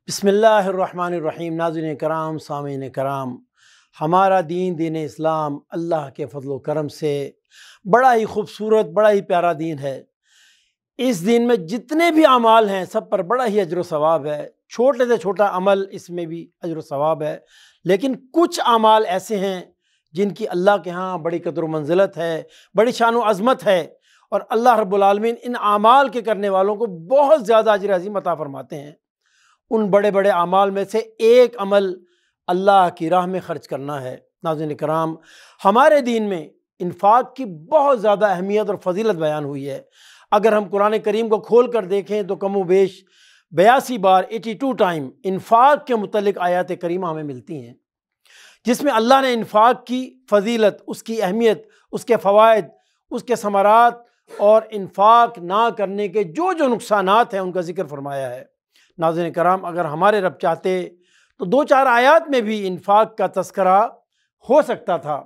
بسم اللہ الرحمن الرحیم۔ ناظرین کرام، سامعین کرام، ہمارا دین دین اسلام اللہ کے فضل و کرم سے بڑا ہی خوبصورت، بڑا ہی پیارا دین ہے۔ اس دین میں جتنے بھی اعمال ہیں سب پر بڑا ہی اجر و ثواب ہے۔ چھوٹے سے چھوٹا عمل اس میں بھی اجر و ثواب ہے، لیکن کچھ اعمال ایسے ہیں جن کی اللہ کے ہاں بڑی قدر و منزلت ہے، بڑی شان و عظمت ہے، اور اللہ رب العالمین ان اعمال کے کرنے والوں کو بہت زیادہ اجر عظیم عطا فرماتے ہیں۔ ان بڑے بڑے اعمال میں سے ایک عمل اللہ کی راہ میں خرچ کرنا ہے۔ ناظرین کرام، ہمارے دین میں انفاق کی بہت زیادہ اہمیت اور فضیلت بیان ہوئی ہے۔ اگر ہم قرآن کریم کو کھول کر دیکھیں تو کم و بیش 82 بار 82 ٹائم انفاق کے متعلق آیات کریمہ ہمیں ملتی ہیں، جس میں اللہ نے انفاق کی فضیلت، اس کی اہمیت، اس کے فوائد، اس کے ثمرات اور انفاق نہ کرنے کے جو نقصانات ہیں ان کا ذکر فرمایا ہے۔ ناظرین کرام، اگر ہمارے رب چاہتے تو 2-4 آیات میں بھی انفاق کا تذکرہ ہو سکتا تھا،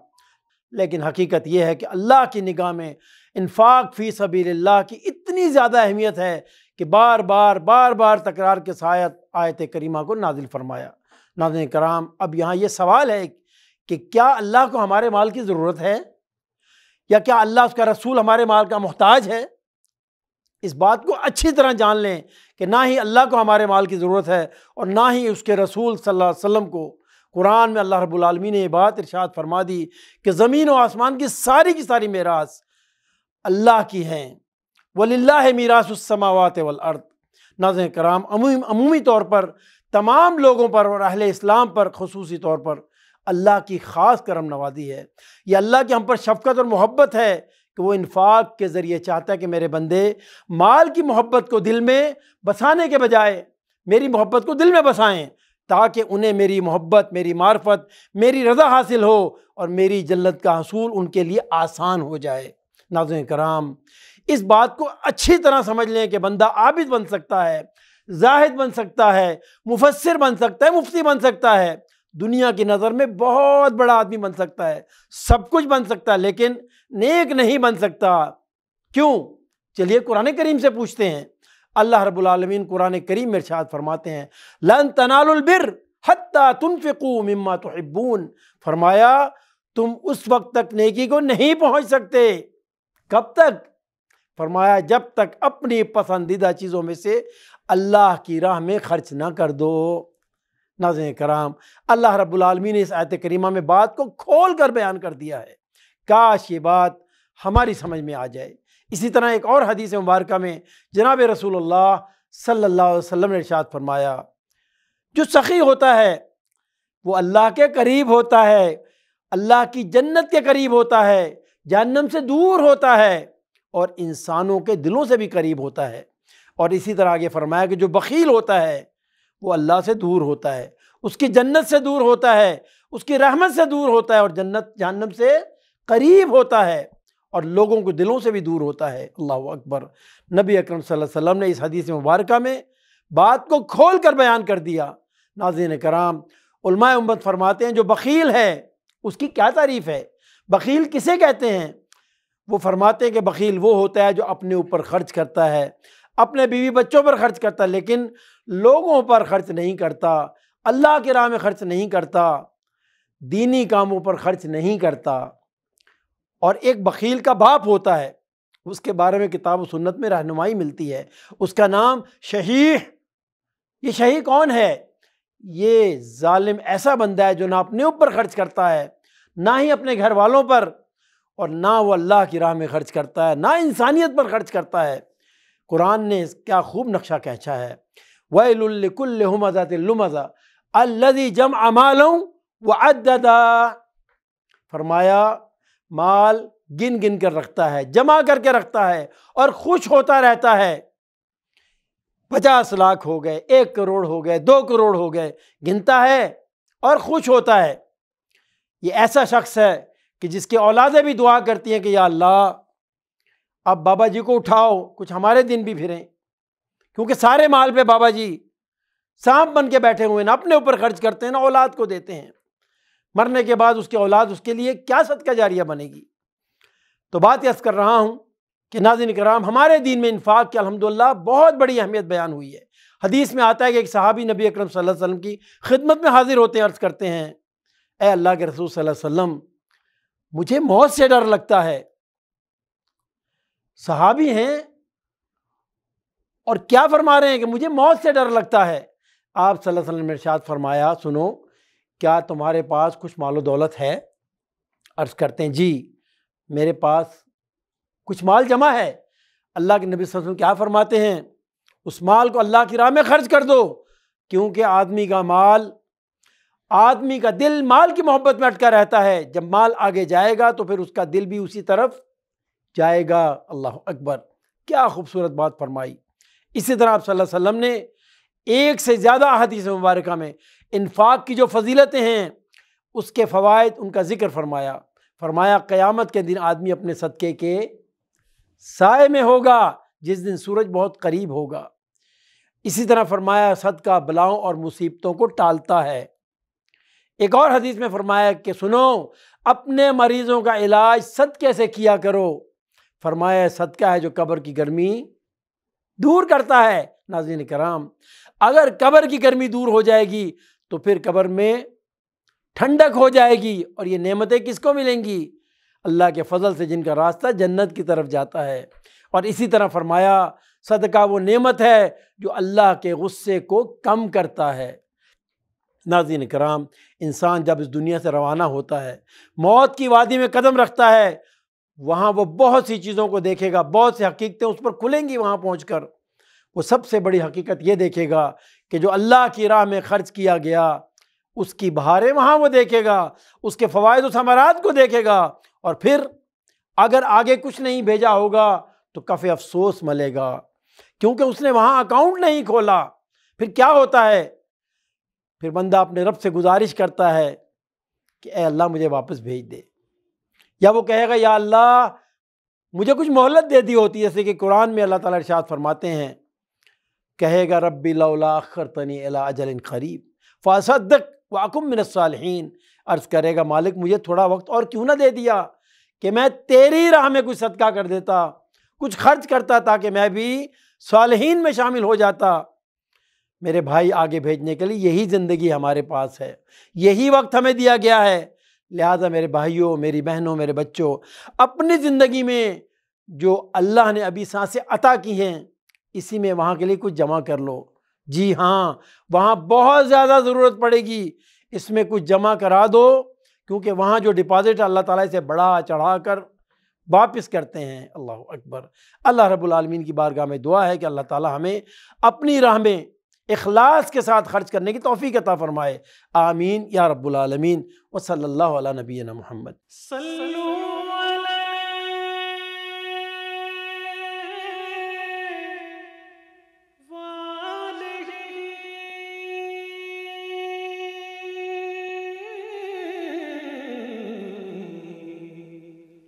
لیکن حقیقت یہ ہے کہ اللہ کی نگاہ میں انفاق فی سبیل اللہ کی اتنی زیادہ اہمیت ہے کہ بار بار تکرار کے ساتھ آیت کریمہ کو نازل فرمایا۔ ناظرین کرام، اب یہاں یہ سوال ہے کہ کیا اللہ کو ہمارے مال کی ضرورت ہے، یا کیا اللہ اس کا رسول ہمارے مال کا محتاج ہے؟ اس بات کو اچھی طرح جان لیں کہ نہ ہی اللہ کو ہمارے مال کی ضرورت ہے، اور نہ ہی اس کے رسول صلی اللہ علیہ وسلم کو۔ قرآن میں اللہ رب العالمین نے یہ بات ارشاد فرما دی کہ زمین و آسمان کی ساری میراث اللہ کی ہیں۔ وَلِلَّهِ مِيرَاثُ السَّمَاوَاتِ وَالْأَرْضِ۔ ناظرین کرام، عمومی طور پر تمام لوگوں پر اور اہل اسلام پر خصوصی طور پر اللہ کی خاص کرم نوازی ہے۔ یہ اللہ کی ہم پر شفقت اور محبت ہے کہ وہ انفاق کے ذریعے چاہتا ہے کہ میرے بندے مال کی محبت کو دل میں بسانے کے بجائے میری محبت کو دل میں بسائیں، تاکہ انہیں میری محبت، میری معرفت، میری رضا حاصل ہو اور میری جنت کا حصول ان کے لیے آسان ہو جائے۔ ناظرین کرام، اس بات کو اچھی طرح سمجھ لیں کہ بندہ عابد بن سکتا ہے، زاہد بن سکتا ہے، مفسر بن سکتا ہے، مفتی بن سکتا ہے، دنیا کی نظر میں بہت بڑا آدمی بن سکتا ہے، سب کچھ بن سکتا ہے، لیکن نیک نہیں بن سکتا۔ کیوں؟ چلیے قرآن کریم سے پوچھتے ہیں۔ اللہ رب العالمین قرآن کریم میں ارشاد فرماتے ہیں، لَن تَنَالُوا الْبِرَّ حَتَّى تُنْفِقُوا مِمَّا تُحِبُّونَ۔ فرمایا تم اس وقت تک نیکی کو نہیں پہنچ سکتے۔ کب تک؟ فرمایا جب تک اپنی پسندیدہ چیزوں میں سے اللہ کی راہ میں خرچ نہ کر دو۔ ناظرین کرام، اللہ رب العالمین نے اس آیت کریمہ میں بات کو کھول کر بیان کر دیا ہے۔ کاش یہ بات ہماری سمجھ میں آ جائے۔ اسی طرح ایک اور حدیث مبارکہ میں جناب رسول اللہ صلی اللہ علیہ وسلم نے ارشاد فرمایا، جو سخی ہوتا ہے وہ اللہ کے قریب ہوتا ہے، اللہ کی جنت کے قریب ہوتا ہے، جہنم سے دور ہوتا ہے، اور انسانوں کے دلوں سے بھی قریب ہوتا ہے۔ اور اسی طرح آگے فرمایا کہ جو بخیل ہوتا ہے وہ اللہ سے دور ہوتا ہے، اس کی جنت سے دور ہوتا ہے، اس کی رحمت سے دور ہوتا ہے، اور جہنم سے قریب ہوتا ہے، اور لوگوں کے دلوں سے بھی دور ہوتا ہے۔ اللہ اکبر۔ نبی اکرم صلی اللہ علیہ وسلم نے اس حدیث مبارکہ میں بات کو کھول کر بیان کر دیا۔ ناظرین کرام، علماء امت فرماتے ہیں جو بخیل ہے اس کی کیا تعریف ہے؟ بخیل کسے کہتے ہیں؟ وہ فرماتے ہیں کہ بخیل وہ ہوتا ہے جو اپنے اوپر خرچ کرتا ہے، اپنے بیوی بچوں پر خرچ کرتا ہے، لیکن لوگوں پر خرچ نہیں کرتا، اللہ کی راہ میں خرچ نہیں کرتا، دینی کاموں پر خرچ نہیں کرتا۔ اور ایک بخیل کا باپ ہوتا ہے، اس کے بارے میں کتاب و سنت میں رہنمائی ملتی ہے، اس کا نام شحیح۔ یہ شحیح کون ہے؟ یہ ظالم ایسا بندہ ہے جو نہ اپنے اوپر خرچ کرتا ہے، نہ ہی اپنے گھر والوں پر، اور نہ وہ اللہ کی راہ میں خرچ کرتا ہے، نہ انسانیت پر خرچ کرتا ہے۔ قرآن نے کیا خوب نقشہ کھینچا ہے، وَيْلٌ لِكُلِّ ہُمَزَةٍ لُمَزَةٍ الَّذِي جَمْعَ مَالًا وَعَدَّدَهُ۔ فرمایا مال گن گن کر رکھتا ہے، جمع کر کے رکھتا ہے، اور خوش ہوتا رہتا ہے۔ 50 لاکھ ہو گئے، 1 کروڑ ہو گئے، 2 کروڑ ہو گئے، گنتا ہے اور خوش ہوتا ہے۔ یہ ایسا شخص ہے کہ جس کی اولادیں بھی دعا کرتی ہیں کہ یا اللہ اب بابا جی کو اٹھاؤ، کچھ ہمارے دن بھی پھریں، کیونکہ سارے مال پہ بابا جی سانپ بن کے بیٹھے ہوئے ہیں، نہ اپنے اوپر خرچ کرتے ہیں نہ اولاد کو دیتے ہیں۔ مرنے کے بعد اس کی اولاد اس کے لیے کیا صدقہ جاریہ بنے گی؟ تو بات عرض کر رہا ہوں کہ ناظرین کرام، ہمارے دین میں انفاق کی الحمدللہ بہت بڑی اہمیت بیان ہوئی ہے۔ حدیث میں آتا ہے کہ ایک صحابی نبی اکرم صلی اللہ علیہ وسلم کی خدمت میں حاضر ہوتے ہیں، عرض کرتے ہیں اے اللہ کے رسول صلی اللہ علیہ وسلم مجھے موت سے ڈر لگتا ہے۔ صحابی ہیں اور کیا فرما رہے ہیں کہ مجھے موت سے ڈر لگتا ہے۔ آپ صلی اللہ علیہ وسلم نے ارشاد فرمایا سنو، کیا تمہارے پاس کچھ مال و دولت ہے؟ عرض کرتے ہیں جی میرے پاس کچھ مال جمع ہے۔ اللہ کے نبی صلی اللہ علیہ وسلم کیا فرماتے ہیں؟ اس مال کو اللہ کی راہ میں خرچ کر دو، کیونکہ آدمی کا مال، آدمی کا دل مال کی محبت میں اٹکا رہتا ہے، جب مال آگے جائے گا تو پھر اس کا دل بھی اسی طرف جائے گا۔ اللہ اکبر، کیا خوبصورت بات فرمائی۔ اسی طرح آپ صلی اللہ علیہ وسلم نے ایک سے زیادہ احادیث مبارکہ میں انفاق کی جو فضیلتیں ہیں اس کے فوائد، ان کا ذکر فرمایا۔ فرمایا قیامت کے دن آدمی اپنے صدقے کے سائے میں ہوگا جس دن سورج بہت قریب ہوگا۔ اسی طرح فرمایا صدقہ بلاؤں اور مصیبتوں کو ٹالتا ہے۔ ایک اور حدیث میں فرمایا کہ سنو اپنے مریضوں کا علاج صدقے سے کیا کرو۔ فرمایا صدقہ ہے جو قبر کی گرمی دور کرتا ہے۔ ناظرین کرام، اگر قبر کی گرمی دور ہو جائے گی تو پھر قبر میں ٹھنڈک ہو جائے گی، اور یہ نعمتیں کس کو ملیں گی؟ اللہ کے فضل سے جن کا راستہ جنت کی طرف جاتا ہے۔ اور اسی طرح فرمایا صدقہ وہ نعمت ہے جو اللہ کے غصے کو کم کرتا ہے۔ ناظرین کرام، انسان جب اس دنیا سے روانہ ہوتا ہے، موت کی وادی میں قدم رکھتا ہے، وہاں وہ بہت سی چیزوں کو دیکھے گا، بہت سی حقیقتیں اس پر کھلیں گی۔ وہاں پہنچ کر وہ سب سے بڑی حقیقت یہ دیکھے گا کہ جو اللہ کی راہ میں خرچ کیا گیا اس کی بہاریں وہاں وہ دیکھے گا، اس کے فوائد و ثمرات کو دیکھے گا، اور پھر اگر آگے کچھ نہیں بھیجا ہوگا تو کف افسوس ملے گا، کیونکہ اس نے وہاں اکاؤنٹ نہیں کھولا۔ پھر کیا ہوتا ہے؟ پھر بندہ اپنے رب سے گزارش کرتا ہے کہ اے اللہ مجھے واپس بھیج دے، یا وہ کہے گا یا اللہ مجھے کچھ مہلت دے دی ہوتی، جیسے کہ قرآن میں اللہ تعالیٰ ارشاد فرماتے ہیں، کہے گا ربی لولا اخرتنی الی اجل قریب فاصدق واکن من الصالحین۔ عرض کرے گا مالک مجھے تھوڑا وقت اور کیوں نہ دے دیا کہ میں تیری راہ میں کچھ صدقہ کر دیتا، کچھ خرچ کرتا تاکہ میں بھی صالحین میں شامل ہو جاتا۔ میرے بھائی آگے بھیجنے کے لیے یہی زندگی ہمارے پاس ہے، یہی وقت ہمیں دیا گیا ہے۔ لہٰذا میرے بھائیوں، میری بہنوں، میرے بچوں، اپنی زندگی میں جو اللہ نے ابھی سانسیں عطا کی ہیں اسی میں وہاں کے لیے کچھ جمع کر لو۔ جی ہاں، وہاں بہت زیادہ ضرورت پڑے گی، اس میں کچھ جمع کرا دو، کیونکہ وہاں جو ڈپازٹ اللہ تعالیٰ سے بڑھا چڑھا کر واپس کرتے ہیں۔ اللہ اکبر۔ اللہ رب العالمین کی بارگاہ میں دعا ہے کہ اللہ تعالیٰ ہمیں اپنی راہ میں اخلاص کے ساتھ خرچ کرنے کی توفیق عطا فرمائے۔ آمین یا رب العالمین۔ وصلی اللہ علی نبینا محمد۔